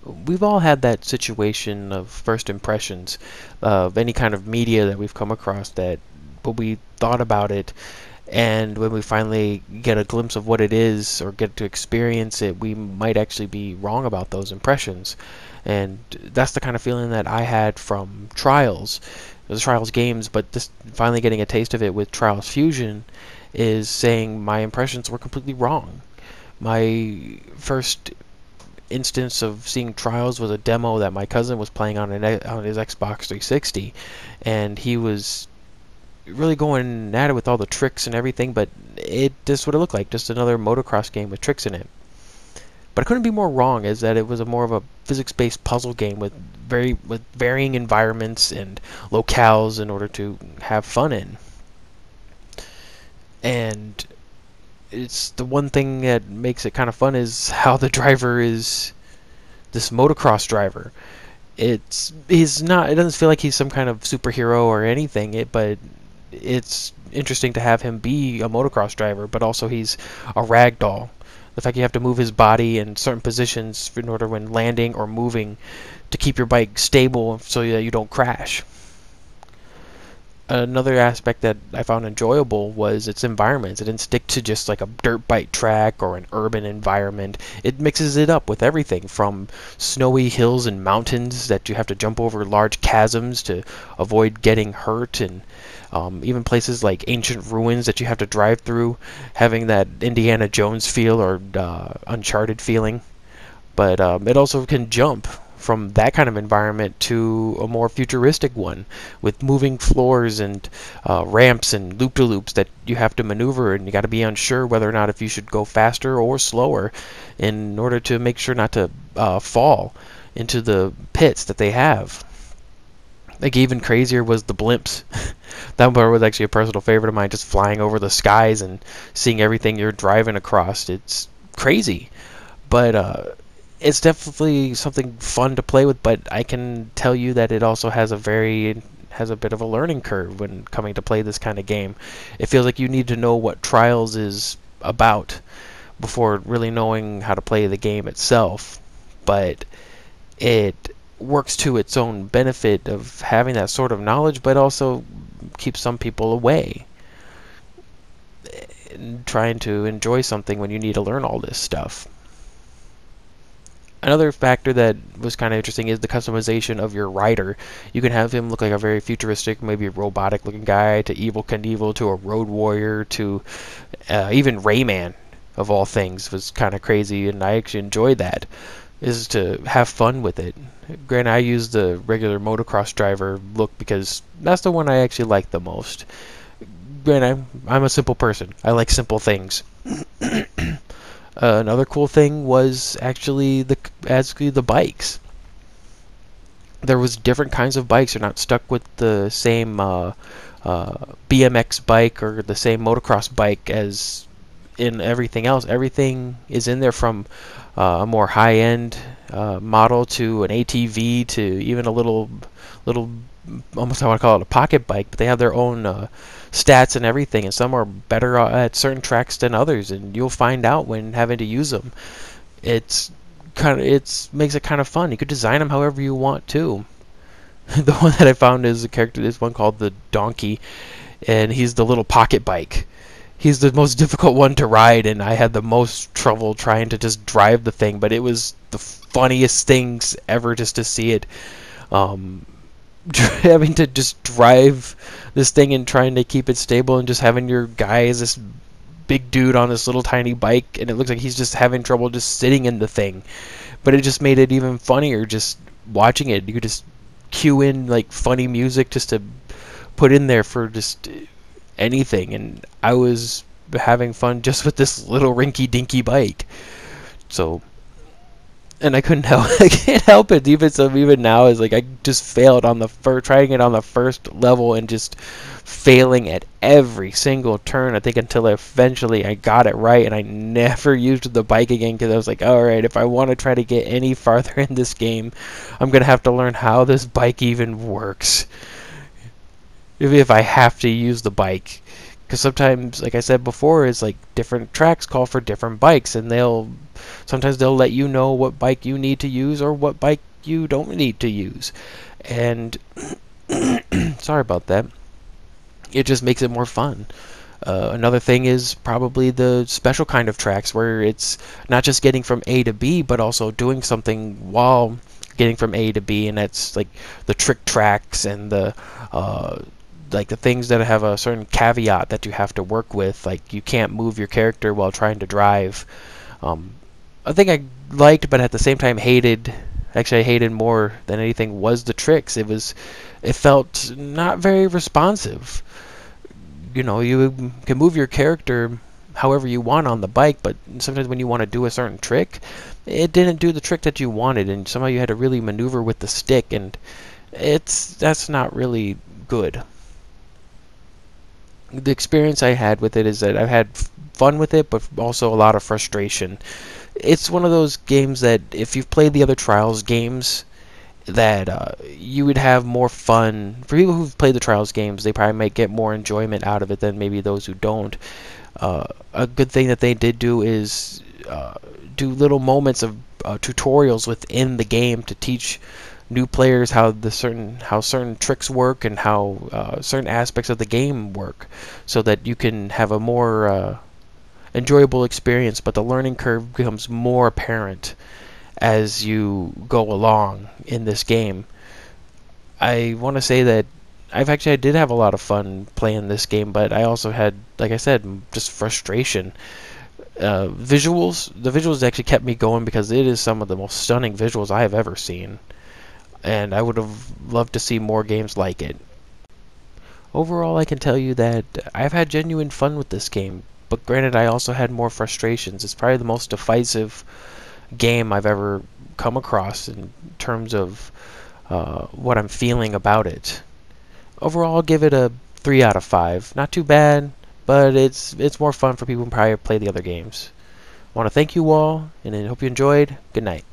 we've all had that situation of first impressions of any kind of media that we've come across, that when we thought about it and when we finally get a glimpse of what it is or get to experience it, we might actually be wrong about those impressions. And that's the kind of feeling that I had from Trials, the Trials games, but this finally getting a taste of it with Trials Fusion is saying my impressions were completely wrong. My first instance of seeing Trials was a demo that my cousin was playing on his Xbox 360, and he was really going at it with all the tricks and everything, but it just what it looked like, just another motocross game with tricks in it. But I couldn't be more wrong, is that it was a more of a physics-based puzzle game with varying environments and locales in order to have fun in. And it's the one thing that makes it kind of fun is how the driver is this motocross driver. He's not. It doesn't feel like he's some kind of superhero or anything. But it's interesting to have him be a motocross driver, but also he's a ragdoll. The fact you have to move his body in certain positions in order when landing or moving to keep your bike stable so that you don't crash. Another aspect that I found enjoyable was its environments. It didn't stick to just like a dirt bike track or an urban environment. It mixes it up with everything from snowy hills and mountains that you have to jump over large chasms to avoid getting hurt, and even places like ancient ruins that you have to drive through, having that Indiana Jones feel or Uncharted feeling. But it also can jump from that kind of environment to a more futuristic one with moving floors and ramps and loop-de-loops that you have to maneuver, and you got to be unsure whether or not if you should go faster or slower in order to make sure not to fall into the pits that they have. Like, even crazier was the blimps. That part was actually a personal favorite of mine, just flying over the skies and seeing everything you're driving across. It's crazy, but it's definitely something fun to play with, but I can tell you that it also has a bit of a learning curve when coming to play this kind of game. It feels like you need to know what Trials is about before really knowing how to play the game itself, but it works to its own benefit of having that sort of knowledge, but also keeps some people away and trying to enjoy something when you need to learn all this stuff. Another factor that was kind of interesting is the customization of your rider. You can have him look like a very futuristic, maybe robotic looking guy, to Evel Knievel, to a road warrior, to even Rayman, of all things, was kind of crazy, and I actually enjoyed that, is to have fun with it. Granted, I use the regular motocross driver look because that's the one I actually like the most. Granted, I'm a simple person. I like simple things. Another cool thing was actually the bikes. There was different kinds of bikes. You're not stuck with the same BMX bike or the same motocross bike as in everything else. Everything is in there, from a more high-end model to an ATV to even a little, almost I want to call it a pocket bike, but they have their own stats and everything, and some are better at certain tracks than others, and you'll find out when having to use them. It makes it kind of fun. You could design them however you want to. The one that I found is one called the Donkey, and he's the little pocket bike. He's the most difficult one to ride, and I had the most trouble trying to just drive the thing, but it was the funniest things ever just to see it. Having to just drive this thing and trying to keep it stable, and just having your guy as this big dude on this little tiny bike, and it looks like he's just having trouble just sitting in the thing. But it just made it even funnier just watching it. You could just cue in like funny music just to put in there for just anything, and I was having fun just with this little rinky dinky bike. So, and I can't help it. Even now, is like I just failed on trying it on the first level and just failing at every single turn. I think until eventually I got it right, and I never used the bike again, because I was like, all right, if I want to try to get any farther in this game, I'm gonna have to learn how this bike even works. If I have to use the bike, Because sometimes, like I said before, is like different tracks call for different bikes, and sometimes they'll let you know what bike you need to use or what bike you don't need to use. And sorry about that. It just makes it more fun. Another thing is probably the special kind of tracks where it's not just getting from A to B, but also doing something while getting from A to B, and that's like the trick tracks and the like the things that have a certain caveat that you have to work with, like you can't move your character while trying to drive. A thing I liked, but at the same time hated. Actually, I hated more than anything was the tricks. It felt not very responsive. You can move your character however you want on the bike, but sometimes when you want to do a certain trick, it didn't do the trick that you wanted, and somehow you had to really maneuver with the stick, and that's not really good. The experience I had with it is that I've had fun with it, but also a lot of frustration. It's one of those games that if you've played the other Trials games, that you would have more fun. For people who've played the Trials games, they probably might get more enjoyment out of it than maybe those who don't. A good thing that they did do is do little moments of tutorials within the game to teach new players how certain tricks work and how certain aspects of the game work, so that you can have a more enjoyable experience. But the learning curve becomes more apparent as you go along in this game. I want to say that I did have a lot of fun playing this game, but I also had, like I said, just frustration. The visuals actually kept me going because it is some of the most stunning visuals I have ever seen, and I would have loved to see more games like it. Overall, I can tell you that I've had genuine fun with this game, but granted, I also had more frustrations. It's probably the most divisive game I've ever come across in terms of what I'm feeling about it. Overall, I'll give it a 3 out of 5. Not too bad, but it's more fun for people who probably play the other games. I want to thank you all, and I hope you enjoyed. Good night.